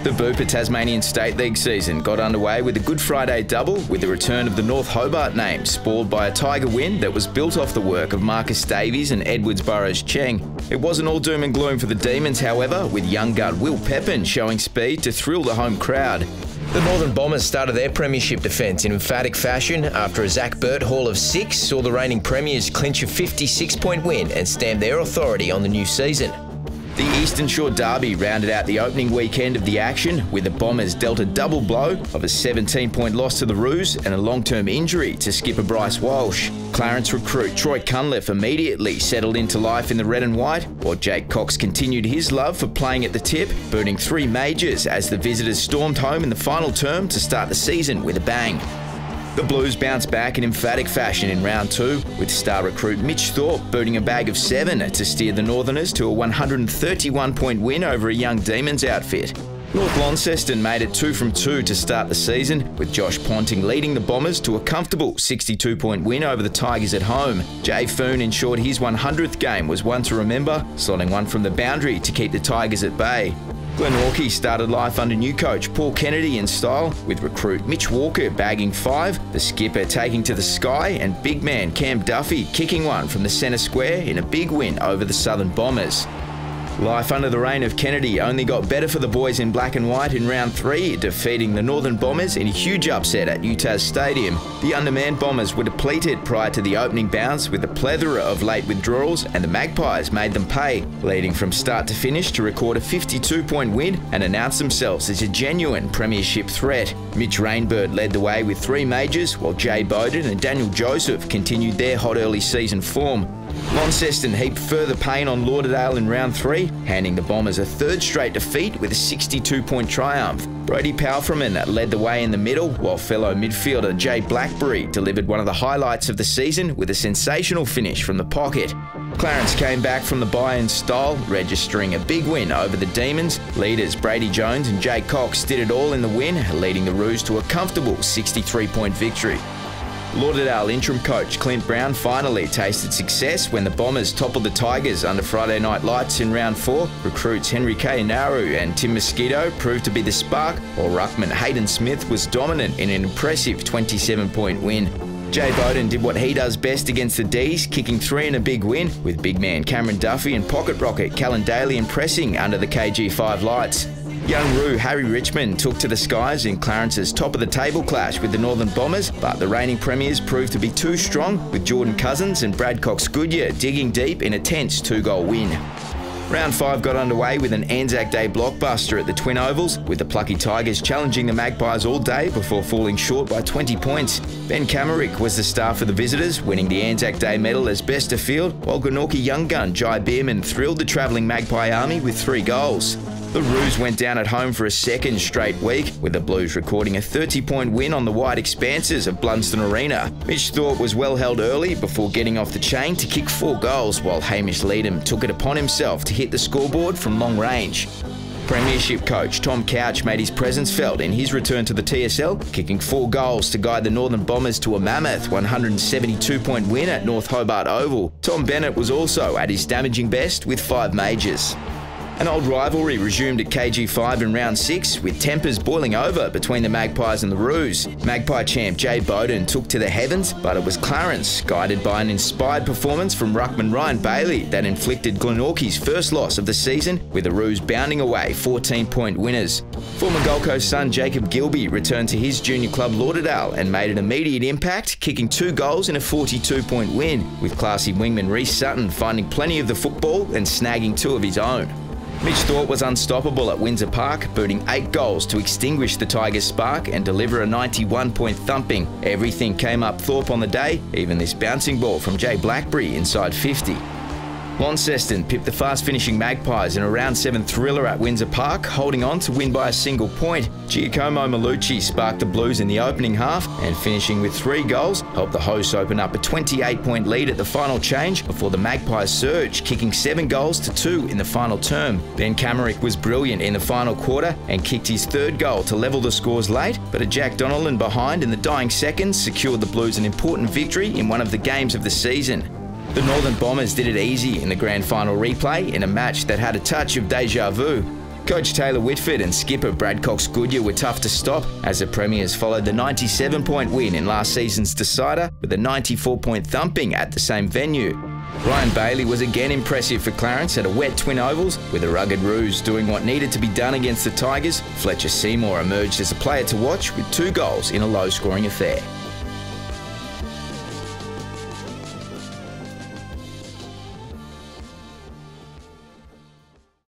The Booper Tasmanian State League season got underway with a Good Friday double with the return of the North Hobart name, spoiled by a Tiger win that was built off the work of Marcus Davies and Edwardsborough's Cheng. It wasn't all doom and gloom for the Demons, however, with young gun Will Pepin showing speed to thrill the home crowd. The Northern Bombers started their premiership defence in emphatic fashion after a Zach Burt haul of 6 saw the reigning premiers clinch a 56-point win and stamp their authority on the new season. The Eastern Shore Derby rounded out the opening weekend of the action, with the Bombers dealt a double blow of a 17-point loss to the Roos and a long-term injury to skipper Bryce Walsh. Clarence recruit Troy Cunliffe immediately settled into life in the red and white, while Jake Cox continued his love for playing at the tip, booting 3 majors as the visitors stormed home in the final term to start the season with a bang. The Blues bounced back in emphatic fashion in round 2, with star recruit Mitch Thorpe booting a bag of 7 to steer the Northerners to a 131-point win over a young Demons outfit. North Launceston made it 2 from 2 to start the season, with Josh Ponting leading the Bombers to a comfortable 62-point win over the Tigers at home. Jay Foon ensured his 100th game was one to remember, slotting one from the boundary to keep the Tigers at bay. Glenorchy started life under new coach Paul Kennedy in style, with recruit Mitch Walker bagging 5, the skipper taking to the sky, and big man Cam Duffy kicking one from the centre square in a big win over the Southern Bombers. Life under the reign of Kennedy only got better for the boys in black and white in round 3, defeating the Northern Bombers in a huge upset at Utah's Stadium. The undermanned Bombers were depleted prior to the opening bounce with a plethora of late withdrawals, and the Magpies made them pay, leading from start to finish to record a 52-point win and announce themselves as a genuine premiership threat. Mitch Rainbird led the way with 3 majors, while Jay Bowden and Daniel Joseph continued their hot early season form. Launceston heaped further pain on Lauderdale in round 3, handing the Bombers a 3rd straight defeat with a 62-point triumph. Brody Palfreman led the way in the middle, while fellow midfielder Jay Blackberry delivered one of the highlights of the season with a sensational finish from the pocket. Clarence came back from the bye in style, registering a big win over the Demons. Leaders Brady Jones and Jay Cox did it all in the win, leading the Roos to a comfortable 63-point victory. Lauderdale interim coach Clint Brown finally tasted success when the Bombers toppled the Tigers under Friday night lights in round 4. Recruits Henry Kayanaru and Tim Mosquito proved to be the spark, while ruckman Hayden Smith was dominant in an impressive 27-point win. Jay Bowden did what he does best against the D's, kicking 3 in a big win, with big man Cameron Duffy and pocket rocket Callan Daly impressing under the KG5 lights. Young Roo Harry Richmond took to the skies in Clarence's top-of-the-table clash with the Northern Bombers, but the reigning premiers proved to be too strong, with Jordan Cousins and Brad Cox-Goodyear digging deep in a tense 2-goal win. Round 5 got underway with an Anzac Day blockbuster at the Twin Ovals, with the plucky Tigers challenging the Magpies all day before falling short by 20 points. Ben Camerick was the star for the visitors, winning the Anzac Day medal as best of field, while Glenorchy young gun Jai Bierman thrilled the travelling Magpie army with 3 goals. The Roos went down at home for a 2nd straight week, with the Blues recording a 30-point win on the wide expanses of Blunsdon Arena. Mitch Thorpe was well held early before getting off the chain to kick 4 goals, while Hamish Leadham took it upon himself to hit the scoreboard from long range. Premiership coach Tom Couch made his presence felt in his return to the TSL, kicking 4 goals to guide the Northern Bombers to a mammoth 172-point win at North Hobart Oval. Tom Bennett was also at his damaging best with 5 majors. An old rivalry resumed at KG5 in round 6, with tempers boiling over between the Magpies and the Roos. Magpie champ Jay Bowden took to the heavens, but it was Clarence, guided by an inspired performance from ruckman Ryan Bailey, that inflicted Glenorchy's first loss of the season, with the Roos bounding away 14-point winners. Former Gold Coast son Jacob Gilby returned to his junior club Lauderdale and made an immediate impact, kicking 2 goals in a 42-point win, with classy wingman Reece Sutton finding plenty of the football and snagging 2 of his own. Mitch Thorpe was unstoppable at Windsor Park, booting 8 goals to extinguish the Tigers' spark and deliver a 91-point thumping. Everything came up Thorpe on the day, even this bouncing ball from Jay Blackberry inside 50. Launceston pipped the fast-finishing Magpies in a round 7 thriller at Windsor Park, holding on to win by a single point. Giacomo Malucci sparked the Blues in the opening half, and finishing with 3 goals helped the hosts open up a 28-point lead at the final change before the Magpies surged, kicking 7 goals to 2 in the final term. Ben Camerick was brilliant in the final quarter and kicked his 3rd goal to level the scores late, but a Jack Donnellan behind in the dying seconds secured the Blues an important victory in one of the games of the season. The Northern Bombers did it easy in the grand final replay in a match that had a touch of deja vu. Coach Taylor Whitford and skipper Brad Cox-Goodyear were tough to stop as the Premiers followed the 97-point win in last season's decider with a 94-point thumping at the same venue. Ryan Bailey was again impressive for Clarence at a wet Twin Ovals, with the rugged Roos doing what needed to be done against the Tigers. Fletcher Seymour emerged as a player to watch with 2 goals in a low-scoring affair.